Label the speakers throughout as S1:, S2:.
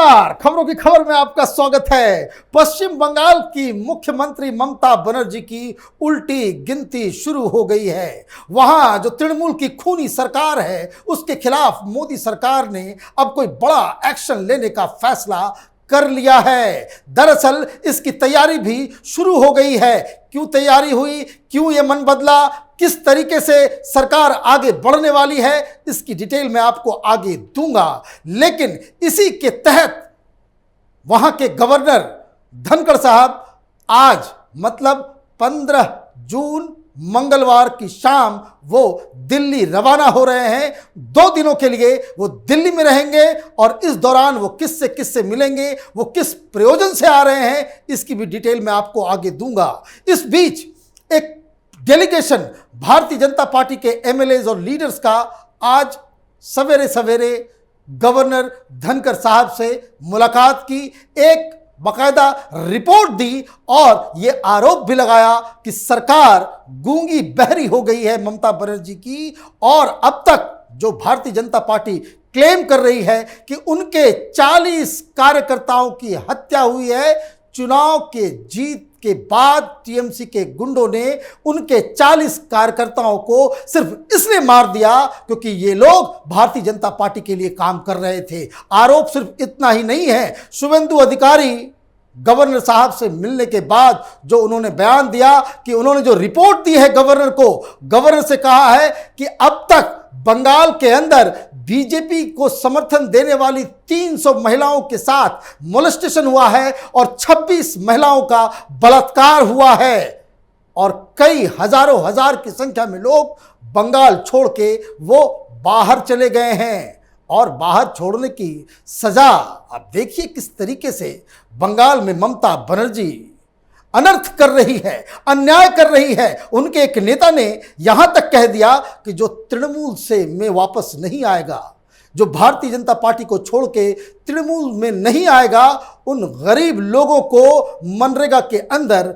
S1: नमस्कार, खबरों की खबर में आपका स्वागत है। पश्चिम बंगाल की मुख्यमंत्री ममता बनर्जी की उल्टी गिनती शुरू हो गई है। वहां जो तृणमूल की खूनी सरकार है उसके खिलाफ मोदी सरकार ने अब कोई बड़ा एक्शन लेने का फैसला कर लिया है। दरअसल इसकी तैयारी भी शुरू हो गई है। क्यों तैयारी हुई, क्यों ये मन बदला, किस तरीके से सरकार आगे बढ़ने वाली है, इसकी डिटेल मैं आपको आगे दूंगा। लेकिन इसी के तहत वहां के गवर्नर धनखड़ साहब आज मतलब 15 जून मंगलवार की शाम वो दिल्ली रवाना हो रहे हैं। 2 दिनों के लिए वो दिल्ली में रहेंगे और इस दौरान वो किससे मिलेंगे, वो किस प्रयोजन से आ रहे हैं, इसकी भी डिटेल मैं आपको आगे दूंगा। इस बीच एक डेलीगेशन भारतीय जनता पार्टी के एमएलएज और लीडर्स का आज सवेरे सवेरे गवर्नर धनखड़ साहब से मुलाकात की, एक बाकायदा रिपोर्ट दी और यह आरोप भी लगाया कि सरकार गूंगी बहरी हो गई है ममता बनर्जी की। और अब तक जो भारतीय जनता पार्टी क्लेम कर रही है कि उनके 40 कार्यकर्ताओं की हत्या हुई है। चुनाव के जीत के बाद टीएमसी के गुंडों ने उनके 40 कार्यकर्ताओं को सिर्फ इसलिए मार दिया क्योंकि ये लोग भारतीय जनता पार्टी के लिए काम कर रहे थे। आरोप सिर्फ इतना ही नहीं है। शुभेंदु अधिकारी गवर्नर साहब से मिलने के बाद जो उन्होंने बयान दिया कि उन्होंने जो रिपोर्ट दी है गवर्नर को, गवर्नर से कहा है कि अब तक बंगाल के अंदर बीजेपी को समर्थन देने वाली 300 महिलाओं के साथ मोलेस्टेशन हुआ है और 26 महिलाओं का बलात्कार हुआ है और कई हजारों हजार की संख्या में लोग बंगाल छोड़ के वो बाहर चले गए हैं। और बाहर छोड़ने की सजा आप देखिए किस तरीके से बंगाल में ममता बनर्जी अनर्थ कर रही है, अन्याय कर रही है। उनके एक नेता ने यहां तक कह दिया कि जो तृणमूल से में वापस नहीं आएगा, जो भारतीय जनता पार्टी को छोड़ के तृणमूल में नहीं आएगा, उन गरीब लोगों को मनरेगा के अंदर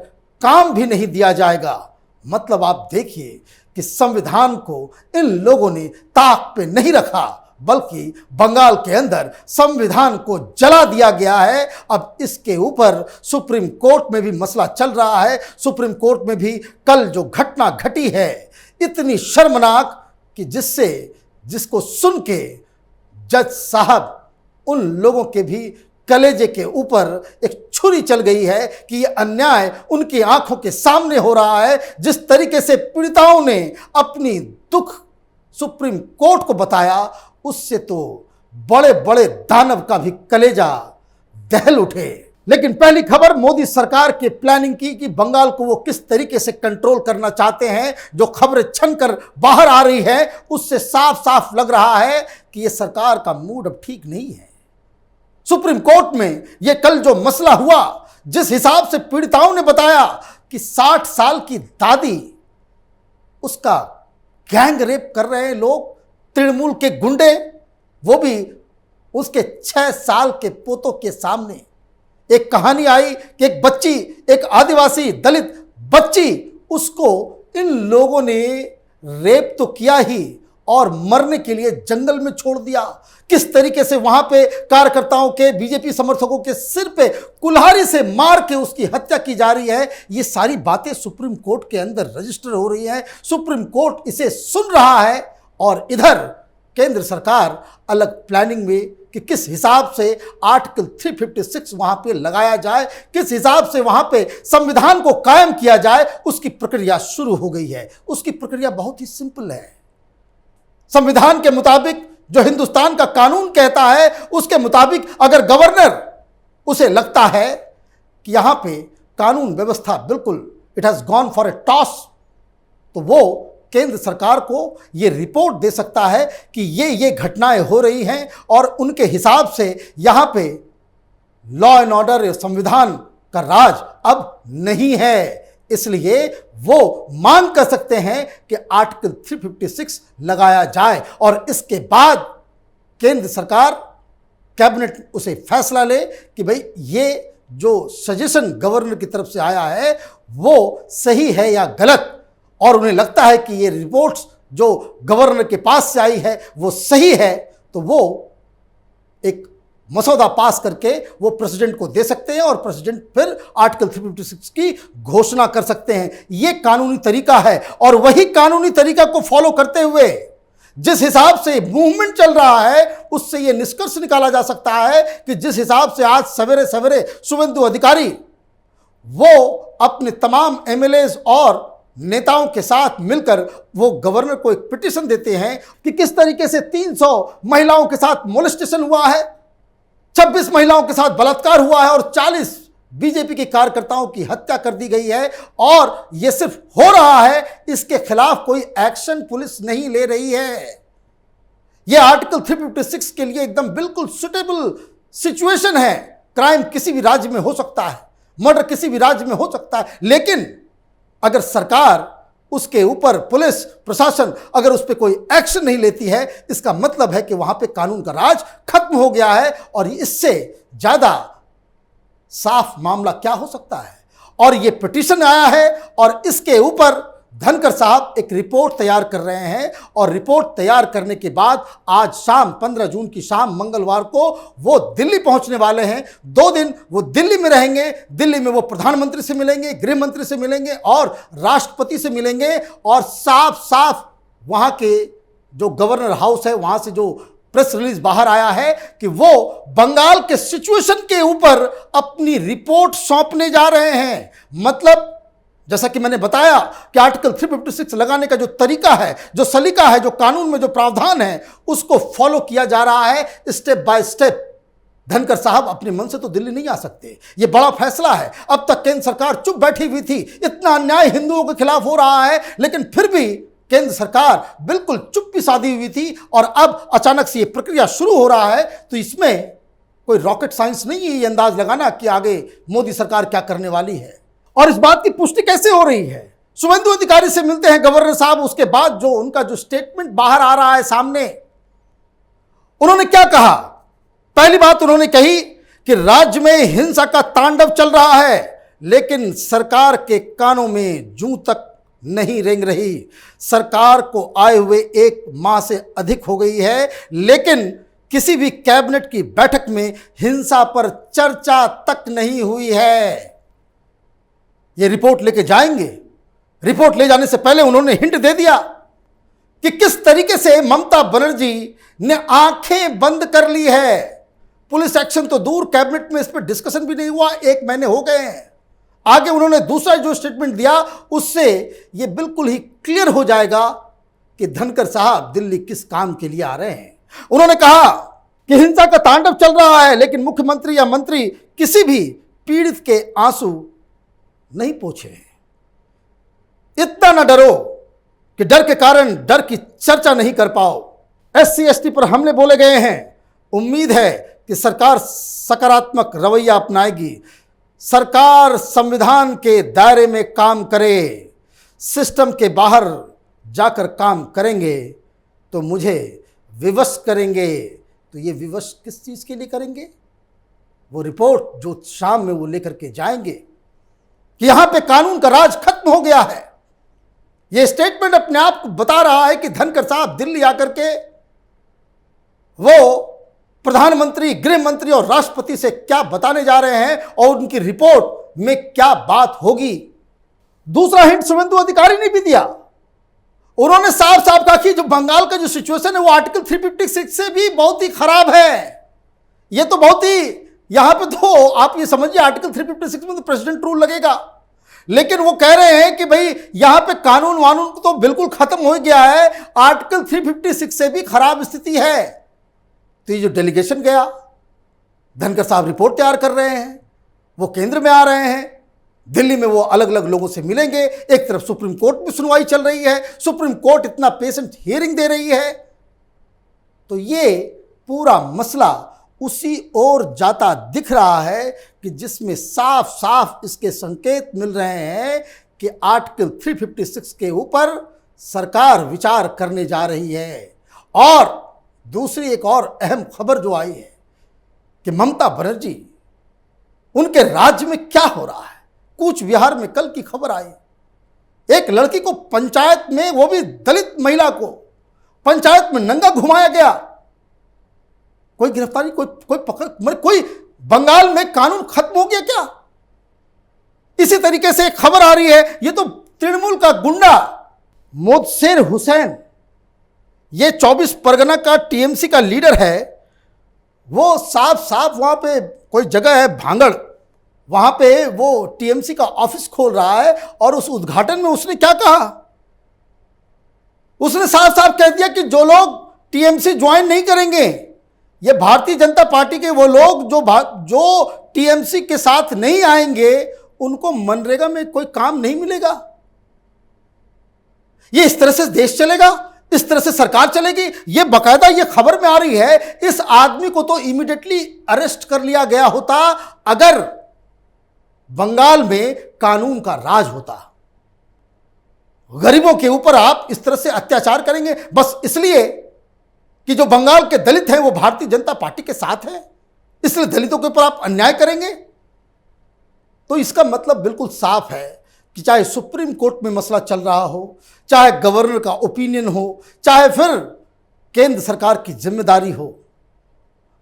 S1: काम भी नहीं दिया जाएगा। मतलब आप देखिए कि संविधान को इन लोगों ने ताक पे नहीं रखा बल्कि बंगाल के अंदर संविधान को जला दिया गया है। अब इसके ऊपर सुप्रीम कोर्ट में भी मसला चल रहा है। सुप्रीम कोर्ट में भी कल जो घटना घटी है इतनी शर्मनाक कि जिसको सुन के जज साहब उन लोगों के भी कलेजे के ऊपर एक छुरी चल गई है कि ये अन्याय उनकी आंखों के सामने हो रहा है। जिस तरीके से पीड़िताओं ने अपनी दुख सुप्रीम कोर्ट को बताया उससे तो बड़े बड़े दानव का भी कलेजा दहल उठे। लेकिन पहली खबर मोदी सरकार की प्लानिंग की कि बंगाल को वो किस तरीके से कंट्रोल करना चाहते हैं। जो खबरें छनकर बाहर आ रही है उससे साफ साफ लग रहा है कि ये सरकार का मूड अब ठीक नहीं है। सुप्रीम कोर्ट में ये कल जो मसला हुआ, जिस हिसाब से पीड़िताओं ने बताया कि 60 साल की दादी उसका गैंग रेप कर रहे हैं लोग, तृणमूल के गुंडे, वो भी उसके 6 साल के पोतों के सामने। एक कहानी आई कि एक बच्ची, एक आदिवासी दलित बच्ची, उसको इन लोगों ने रेप तो किया ही और मरने के लिए जंगल में छोड़ दिया। किस तरीके से वहां पे कार्यकर्ताओं के, बीजेपी समर्थकों के सिर पे कुल्हाड़ी से मार के उसकी हत्या की जा रही है। ये सारी बातें सुप्रीम कोर्ट के अंदर रजिस्टर हो रही है। सुप्रीम कोर्ट इसे सुन रहा है और इधर केंद्र सरकार अलग प्लानिंग में कि किस हिसाब से आर्टिकल 356 वहां पे लगाया जाए, किस हिसाब से वहां पे संविधान को कायम किया जाए, उसकी प्रक्रिया शुरू हो गई है। उसकी प्रक्रिया बहुत ही सिंपल है। संविधान के मुताबिक जो हिंदुस्तान का कानून कहता है उसके मुताबिक अगर गवर्नर उसे लगता है कि यहां पे कानून व्यवस्था बिल्कुल it has gone for a toss, तो वो केंद्र सरकार को ये रिपोर्ट दे सकता है कि ये घटनाएं हो रही हैं और उनके हिसाब से यहां पे लॉ एंड ऑर्डर या संविधान का राज अब नहीं है। इसलिए वो मांग कर सकते हैं कि आर्टिकल 356 लगाया जाए और इसके बाद केंद्र सरकार, कैबिनेट उसे फैसला ले कि भाई ये जो सजेशन गवर्नर की तरफ से आया है वो सही है या गलत। और उन्हें लगता है कि ये रिपोर्ट्स जो गवर्नर के पास से आई है वो सही है, तो वो एक मसौदा पास करके वो प्रेसिडेंट को दे सकते हैं और प्रेसिडेंट फिर आर्टिकल 356 की घोषणा कर सकते हैं। ये कानूनी तरीका है और वही कानूनी तरीका को फॉलो करते हुए जिस हिसाब से मूवमेंट चल रहा है उससे यह निष्कर्ष निकाला जा सकता है कि जिस हिसाब से आज सवेरे सवेरे शुभेंदु अधिकारी वो अपने तमाम एमएलएज और नेताओं के साथ मिलकर वो गवर्नर को एक पिटीशन देते हैं कि किस तरीके से 300 महिलाओं के साथ मोलेस्टेशन हुआ है, 26 महिलाओं के साथ बलात्कार हुआ है और 40 बीजेपी के कार्यकर्ताओं की हत्या कर दी गई है और यह सिर्फ हो रहा है, इसके खिलाफ कोई एक्शन पुलिस नहीं ले रही है। यह आर्टिकल 356 के लिए एकदम बिल्कुल सुटेबल सिचुएशन है। क्राइम किसी भी राज्य में हो सकता है, मर्डर किसी भी राज्य में हो सकता है, लेकिन अगर सरकार उसके ऊपर पुलिस प्रशासन अगर उस पर कोई एक्शन नहीं लेती है, इसका मतलब है कि वहां पे कानून का राज खत्म हो गया है और इससे ज्यादा साफ मामला क्या हो सकता है। और ये पिटीशन आया है और इसके ऊपर धनखड़ साहब एक रिपोर्ट तैयार कर रहे हैं और रिपोर्ट तैयार करने के बाद आज शाम 15 जून की शाम मंगलवार को वो दिल्ली पहुंचने वाले हैं। 2 दिन वो दिल्ली में रहेंगे। दिल्ली में वो प्रधानमंत्री से मिलेंगे, गृह मंत्री से मिलेंगे और राष्ट्रपति से मिलेंगे और साफ साफ वहां के जो गवर्नर हाउस है वहां से जो प्रेस रिलीज बाहर आया है कि वो बंगाल के सिचुएशन के ऊपर अपनी रिपोर्ट सौंपने जा रहे हैं। मतलब जैसा कि मैंने बताया कि आर्टिकल 356 लगाने का जो तरीका है, जो सलीका है, जो कानून में जो प्रावधान है, उसको फॉलो किया जा रहा है स्टेप बाय स्टेप। धनखड़ साहब अपने मन से तो दिल्ली नहीं आ सकते, यह बड़ा फैसला है। अब तक केंद्र सरकार चुप बैठी हुई थी, इतना अन्याय हिंदुओं के खिलाफ हो रहा है, लेकिन फिर भी केंद्र सरकार बिल्कुल चुप्पी साधी हुई थी और अब अचानक से यह प्रक्रिया शुरू हो रहा है। तो इसमें कोई रॉकेट साइंस नहीं है ये अंदाज लगाना कि आगे मोदी सरकार क्या करने वाली है। और इस बात की पुष्टि कैसे हो रही है? शुभेंदु अधिकारी से मिलते हैं गवर्नर साहब, उसके बाद जो उनका जो स्टेटमेंट बाहर आ रहा है सामने, उन्होंने क्या कहा? पहली बात उन्होंने कही कि राज्य में हिंसा का तांडव चल रहा है, लेकिन सरकार के कानों में जूं तक नहीं रेंग रही। सरकार को आए हुए 1 माह से अधिक हो गई है, लेकिन किसी भी कैबिनेट की बैठक में हिंसा पर चर्चा तक नहीं हुई है। ये रिपोर्ट लेके जाएंगे। रिपोर्ट ले जाने से पहले उन्होंने हिंट दे दिया कि किस तरीके से ममता बनर्जी ने आंखें बंद कर ली है। पुलिस एक्शन तो दूर, कैबिनेट में इस पर डिस्कशन भी नहीं हुआ, 1 महीने हो गए हैं। आगे उन्होंने दूसरा जो स्टेटमेंट दिया उससे यह बिल्कुल ही क्लियर हो जाएगा कि धनखड़ साहब दिल्ली किस काम के लिए आ रहे हैं। उन्होंने कहा कि हिंसा का तांडव चल रहा है, लेकिन मुख्यमंत्री या मंत्री किसी भी पीड़ित के आंसू नहीं पोंछे। इतना न डरो कि डर के कारण डर की चर्चा नहीं कर पाओ। SC ST पर हमले बोले गए हैं। उम्मीद है कि सरकार सकारात्मक रवैया अपनाएगी, सरकार संविधान के दायरे में काम करे, सिस्टम के बाहर जाकर काम करेंगे तो मुझे विवश करेंगे। तो ये विवश किस चीज़ के लिए करेंगे? वो रिपोर्ट जो शाम में वो लेकर के जाएंगे कि यहां पे कानून का राज खत्म हो गया है। ये स्टेटमेंट अपने आप को बता रहा है कि धनखड़ साहब दिल्ली आकर के वो प्रधानमंत्री, गृह मंत्री और राष्ट्रपति से क्या बताने जा रहे हैं और उनकी रिपोर्ट में क्या बात होगी। दूसरा हिंट शुभेंदु अधिकारी ने भी दिया। उन्होंने साफ साफ कहा कि जो बंगाल का जो सिचुएशन है वो आर्टिकल 356 से भी बहुत ही खराब है। ये तो बहुत ही, यहां पे तो आप ये समझिए आर्टिकल 356 में तो प्रेसिडेंट रूल लगेगा, लेकिन वो कह रहे हैं कि भाई यहां पे कानून वानून तो बिल्कुल खत्म हो गया है, आर्टिकल 356 से भी खराब स्थिति है। तो ये जो डेलीगेशन गया, धनखड़ साहब रिपोर्ट तैयार कर रहे हैं, वो केंद्र में आ रहे हैं, दिल्ली में वो अलग अलग लोगों से मिलेंगे। एक तरफ सुप्रीम कोर्ट में सुनवाई चल रही है, सुप्रीम कोर्ट इतना पेशेंट हियरिंग दे रही है। तो ये पूरा मसला उसी ओर जाता दिख रहा है कि जिसमें साफ साफ इसके संकेत मिल रहे हैं कि आर्टिकल 356 के ऊपर सरकार विचार करने जा रही है। और दूसरी एक और अहम खबर जो आई है कि ममता बनर्जी, उनके राज्य में क्या हो रहा है। कूच बिहार में कल की खबर आई, एक लड़की को पंचायत में, वो भी दलित महिला को पंचायत में नंगा घुमाया गया। कोई गिरफ्तारी, कोई पकड़, मतलब कोई बंगाल में कानून खत्म हो गया क्या? इसी तरीके से एक खबर आ रही है, ये तो तृणमूल का गुंडा मोदसेर हुसैन, ये 24 परगना का टीएमसी का लीडर है, वो साफ साफ वहां पे कोई जगह है भांगड़, वहां पे वो टीएमसी का ऑफिस खोल रहा है और उस उद्घाटन में उसने क्या कहा? उसने साफ साफ कह दिया कि जो लोग टीएमसी ज्वाइन नहीं करेंगे, ये भारतीय जनता पार्टी के वो लोग जो टीएमसी के साथ नहीं आएंगे, उनको मनरेगा में कोई काम नहीं मिलेगा। ये इस तरह से देश चलेगा, इस तरह से सरकार चलेगी? ये बकायदा ये खबर में आ रही है। इस आदमी को तो इमीडिएटली अरेस्ट कर लिया गया होता अगर बंगाल में कानून का राज होता। गरीबों के ऊपर आप इस तरह से अत्याचार करेंगे बस इसलिए कि जो बंगाल के दलित हैं वो भारतीय जनता पार्टी के साथ हैं, इसलिए दलितों के ऊपर आप अन्याय करेंगे? तो इसका मतलब बिल्कुल साफ है कि चाहे सुप्रीम कोर्ट में मसला चल रहा हो, चाहे गवर्नर का ओपिनियन हो, चाहे फिर केंद्र सरकार की जिम्मेदारी हो,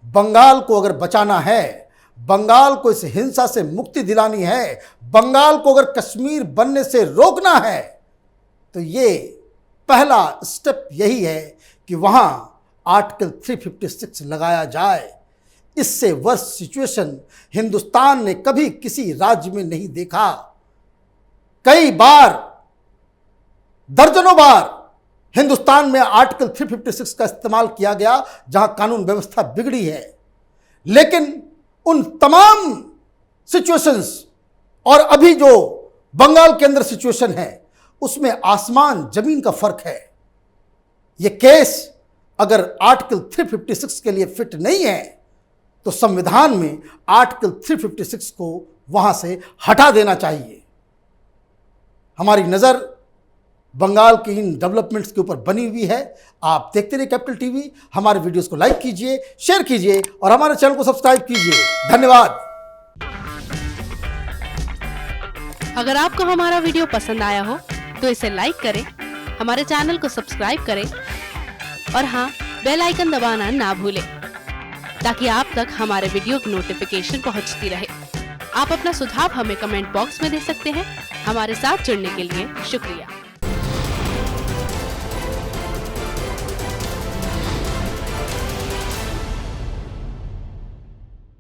S1: बंगाल को अगर बचाना है, बंगाल को इस हिंसा से मुक्ति दिलानी है, बंगाल को अगर कश्मीर बनने से रोकना है, तो ये पहला स्टेप यही है कि वहां आर्टिकल 356 लगाया जाए। इससे वर्स्ट सिचुएशन हिंदुस्तान ने कभी किसी राज्य में नहीं देखा। कई बार, दर्जनों बार हिंदुस्तान में आर्टिकल 356 का इस्तेमाल किया गया जहां कानून व्यवस्था बिगड़ी है, लेकिन उन तमाम सिचुएशंस और अभी जो बंगाल के अंदर सिचुएशन है उसमें आसमान जमीन का फर्क है। यह केस अगर आर्टिकल 356 के लिए फिट नहीं है तो संविधान में आर्टिकल 356 को वहां से हटा देना चाहिए। हमारी नजर बंगाल की इन डेवलपमेंट्स के ऊपर बनी हुई है। आप देखते रहिए कैपिटल टीवी। हमारे वीडियोस को लाइक कीजिए, शेयर कीजिए और हमारे चैनल को सब्सक्राइब कीजिए। धन्यवाद।
S2: अगर आपको हमारा वीडियो पसंद आया हो तो इसे लाइक करें, हमारे चैनल को सब्सक्राइब करें और हाँ, बेल आइकन दबाना ना भूलें ताकि आप तक हमारे वीडियो की नोटिफिकेशन पहुंचती रहे। आप अपना सुझाव हमें कमेंट बॉक्स में दे सकते हैं। हमारे साथ जुड़ने के लिए शुक्रिया।